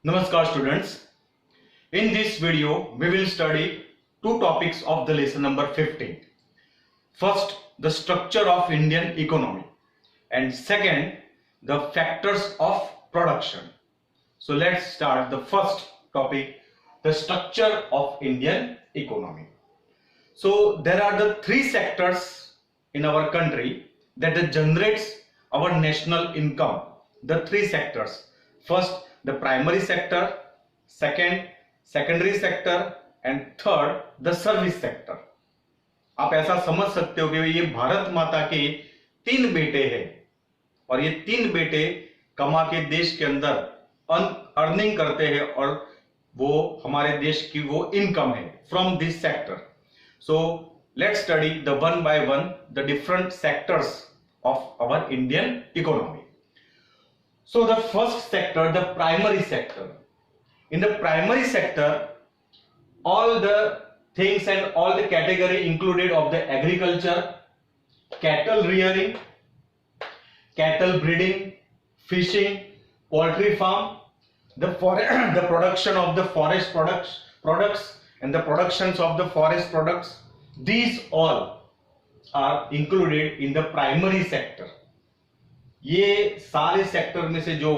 Namaskar students. In this video, we will study two topics of the lesson number 15. First, the structure of Indian economy, and second, the factors of production. So let's start the first topic, the structure of Indian economy. So there are the three sectors in our country that generates our national income. The three sectors. First, the primary sector, second, secondary sector, and third, the service sector. आप ऐसा समझ सकते हो कि ये भारत माता के तीन बेटे हैं और ये तीन बेटे कमा के देश के अंदर अर्निंग करते हैं और वो हमारे देश की वो इनकम है from this sector. So let's study the one by one the different sectors of our Indian economy. So the first sector, the primary sector. In the primary sector, all the things and all the category included of the agriculture, cattle rearing, cattle breeding, fishing, poultry farm, the production of the forest products and the productions of the forest products, these all are included in the primary sector. ये सारे sector में से जो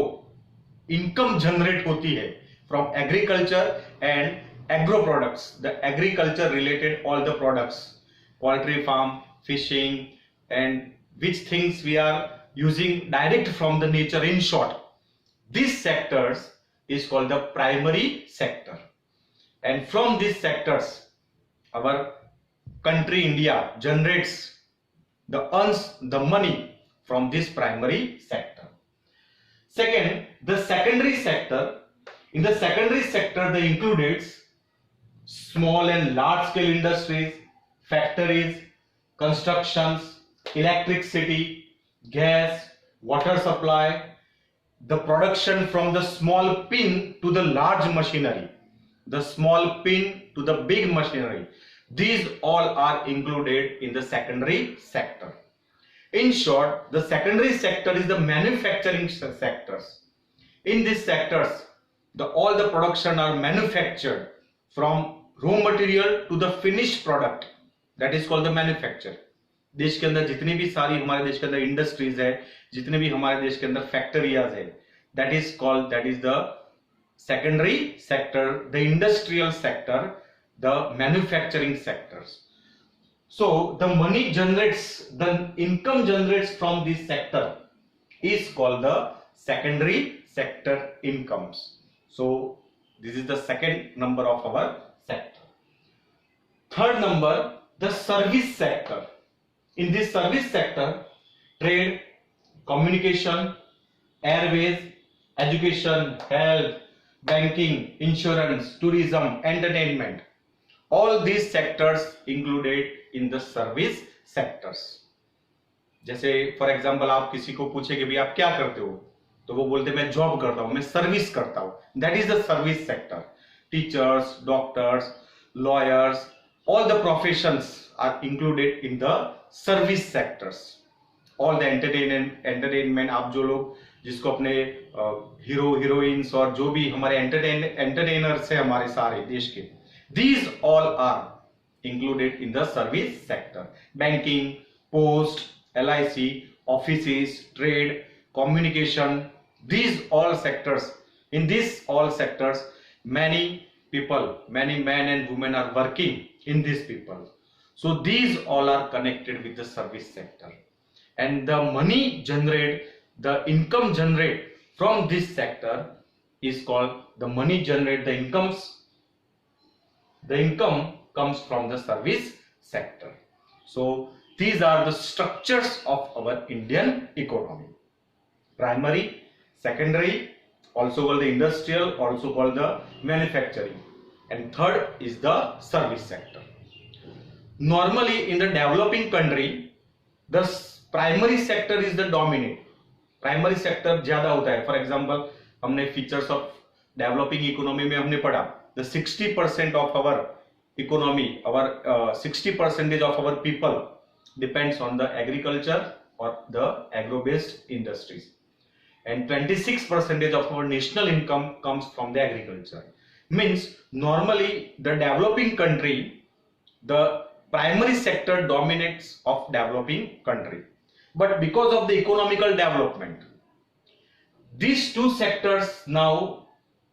income generate होती है from agriculture and agro products, the agriculture related all the products, poultry farm, fishing and which things we are using direct from the nature. In short, this sectors is called the primary sector, and from these sectors our country India generates earns the money from this primary sector. Second, the secondary sector. In the secondary sector, they includes small and large scale industries, factories, constructions, electricity, gas, water supply, the production from the small pin to the large machinery, the small pin to the big machinery, these all are included in the secondary sector. In short, the secondary sector is the manufacturing sectors. In these sectors, all the production are manufactured from raw material to the finished product, that is called the manufacture. देश के अंदर जितनी भी सारी हमारे देश के अंदर इंडस्ट्रीज है, जितने भी हमारे देश के अंदर फैक्ट्रियाज है, that is the secondary sector, the industrial sector, the manufacturing sectors. So the money generates, the income generates from this sector is called the secondary sector incomes. So this is the second number of our sector. Third number, the service sector. In this service sector, trade, communication, airways, education, health, banking, insurance, tourism, entertainment, all these sectors included in the service sectors. जैसे for example आप किसी को पूछे कि भाई आप क्या करते हो, तो वो बोलते मैं जॉब करता हूं, मैं सर्विस करता हूं. That is the service sector. Teachers, doctors, lawyers, all the professions are included in the service sectors. All the entertainment, आप जो लोग जिसको अपने हीरो हीरोइंस और जो भी हमारे एंटरटेनर्स है हमारे सारे देश के, these all are included in the service sector. Banking, post, LIC, offices, trade, communication, these all sectors. In these all sectors, many people, many men and women are working in these people. So these all are connected with the service sector, and the money generate, the income generate from this sector is called the money generate, the income comes from the service sector. So these are the structures of our Indian economy: primary, secondary, also called the industrial, also called the manufacturing, and third is the service sector. Normally in the developing country, the primary sector is the dominant. Primary sector ज्यादा होता है. For example हमने features of developing economy में हमने पढ़ा the 60% of our economy, our 60% of our people depends on the agriculture or the agro based industries. and 26% of our national income comes from the agriculture. Means normally the developing country, the primary sector dominates of developing country, but because of the economical development, these two sectors now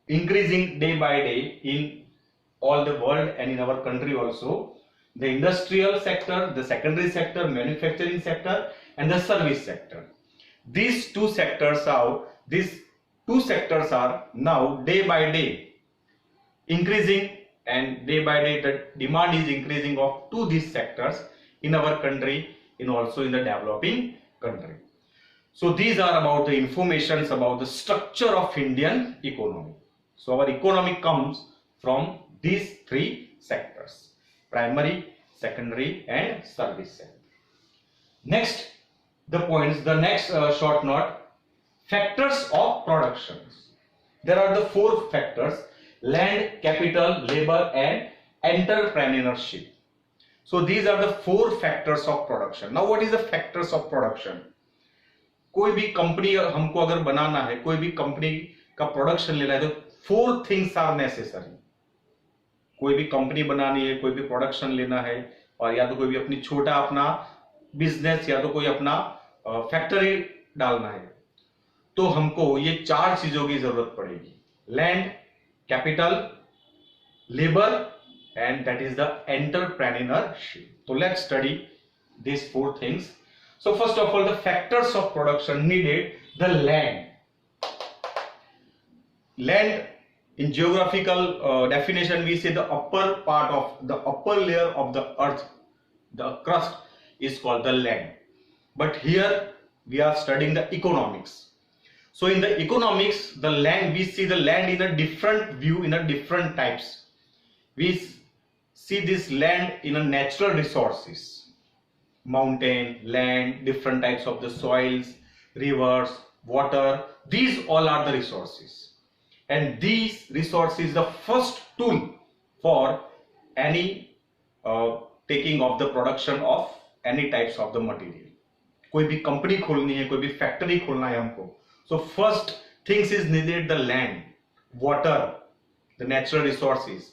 increasing day by day in all the world and in our country also. The industrial sector, the secondary sector, manufacturing sector, and the service sector. These two sectors are now day by day increasing, and day by day the demand is increasing of to these sectors in our country, in also in the developing country. So these are about the informations about the structure of Indian economy. So our economy comes from these three sectors: primary, secondary, and service sector. Next, the points, the next short note: factors of productions. There are the four factors: land, capital, labor, and entrepreneurship. So these are the four factors of production. Now what is the factors of production? कोई भी company हमको अगर बनाना है, कोई भी company का production लेना है, तो फोर थिंग्स आर नेसेसरी. कोई भी कंपनी बनानी है, कोई भी प्रोडक्शन लेना है, और या तो कोई भी अपनी छोटा अपना बिजनेस या तो कोई अपना फैक्ट्री डालना है, तो हमको ये चार चीजों की जरूरत पड़ेगी: land, capital, labour, and that is the entrepreneurship. तो let's study these four things. So first of all, the factors of production needed: the land. Land, in geographical definition, we say the upper part of the upper layer of the earth, the crust, is called the land. But here we are studying the economics. So in the economics, the land, we see the land in a different view, in a different types. We see this land in a natural resources: mountain, land, different types of the soils, rivers, water. These all are the resources, and these resources the first tool for any taking of the production of any types of the material. कोई भी company खोलनी है, कोई भी factory खोलना है हमको, so first things is needed: the land, water, the natural resources.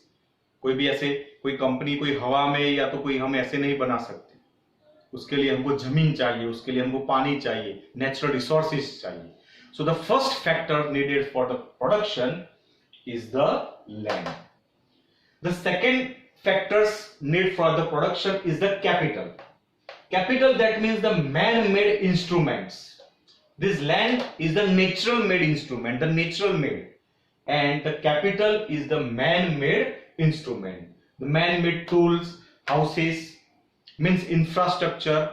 कोई भी ऐसे कोई कंपनी कोई हवा में या तो कोई हम ऐसे नहीं बना सकते, उसके लिए हमको जमीन चाहिए, उसके लिए हमको पानी चाहिए, नेचुरल रिसोर्सेज चाहिए. So the first factor needed for the production is the land. The second factors need for the production is the capital. Capital, that means the man-made instruments. This land is the natural made instrument, the natural made, and the capital is the man-made instrument. The man-made tools, houses, means infrastructure.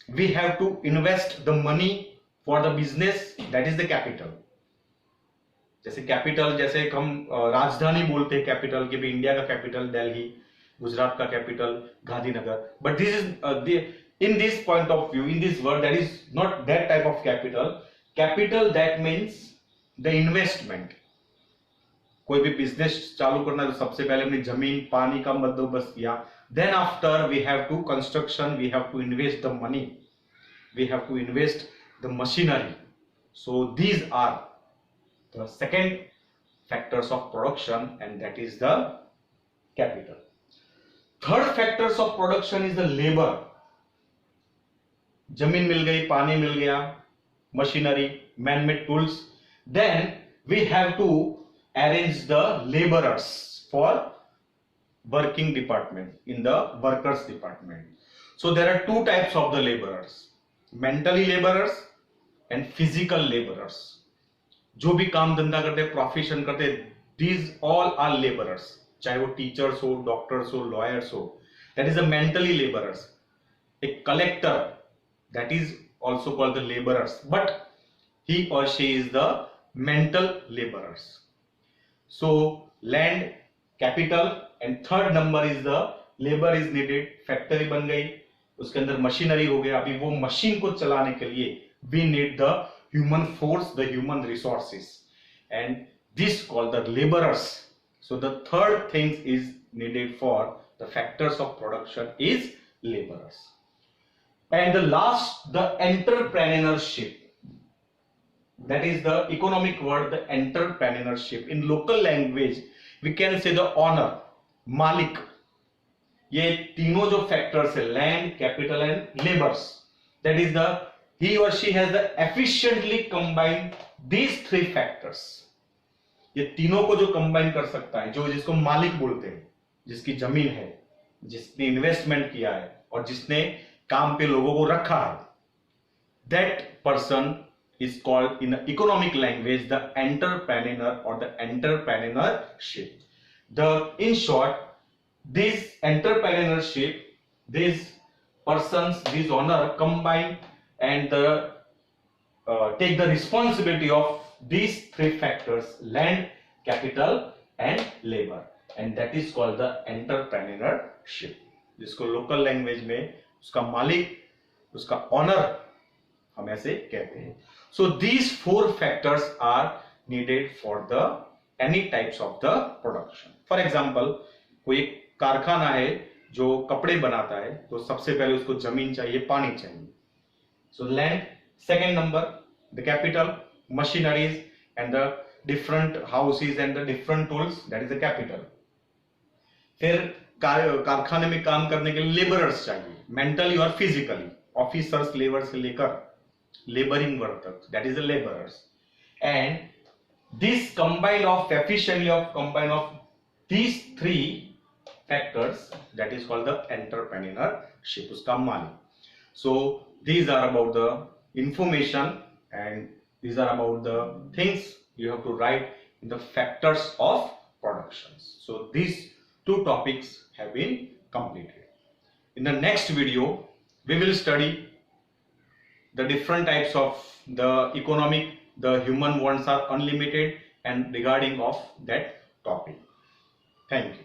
We have to invest the money for the business, that is the capital. जैसे capital, जैसे हम राजधानी बोलते हैं capital के भी, India का capital Delhi, Gujarat का capital Gandhinagar. But this is in this point of view, in this word, that is not that type of capital. Capital, that means the investment. कोई भी बिजनेस चालू करना है तो सबसे पहले हमने जमीन पानी का बंदोबस्त किया. Then after we have to construction, we have to invest the money, we have to invest the machinery. So these are the second factors of production, and that is the capital. Third factors of production is the labor. जमीन मिल गई, पानी मिल गया, machinery, man-made tools. Then we have to arrange the laborers for working department, in the workers department. So there are two types of the laborers: mentally laborers and physical laborers. जो भी काम धंधा करते, profession करते, these all are laborers. चाहे वो teachers हो, doctors हो, लॉयर्स हो, that is the mentally laborers. A collector, that is also called the laborers, but he or she is the mental laborers. So land, capital, and third number is the labor is needed. Factory बन गई, उसके अंदर machinery हो गया, अभी वो machine को चलाने के लिए we need the human force, the human resources, and this called the laborers. So the third thing is needed for the factors of production is laborers. And the last, the entrepreneurship. that is the economic word, the entrepreneurship. In local language we can say the owner, मालिक. ये तीनों जो factors है, land, capital and labours, that is the he or she has the efficiently combined these three factors. ये तीनों को जो combine कर सकता है, जो जिसको मालिक बोलते हैं, जिसकी जमीन है, जिसने इन्वेस्टमेंट किया है और जिसने काम पे लोगों को रखा है, that person is called in economic language the entrepreneur or the entrepreneurship. In short, this entrepreneurship, these persons, these owner combine and take the responsibility of these three factors: land, capital and labor, and that is called the entrepreneurship, जिसको local language में उसका मालिक, उसका owner हम ऐसे कहते हैं. So these four factors are needed for the any types of the production. For example, कोई कारखाना है जो कपड़े बनाता है, तो सबसे पहले उसको जमीन चाहिए, पानी चाहिए. So land, second number the capital, machineries and the different houses and the different tools, that is the capital. फिर कारखाने में काम करने के लिए लेबरर्स चाहिए, मेंटली और फिजिकली, ऑफिसर्स लेबर से लेकर लेबरिंग वर्क तक, that is the labourers. And this combine of efficiently of combine of these three factors, that is called the entrepreneurship, उसका मालिक. So these are about the information and these are about the things you have to write in the factors of productions. So these two topics have been completed. In the next video we will study the different types of the economic, the human wants are unlimited, and regarding of that topic. Thank you.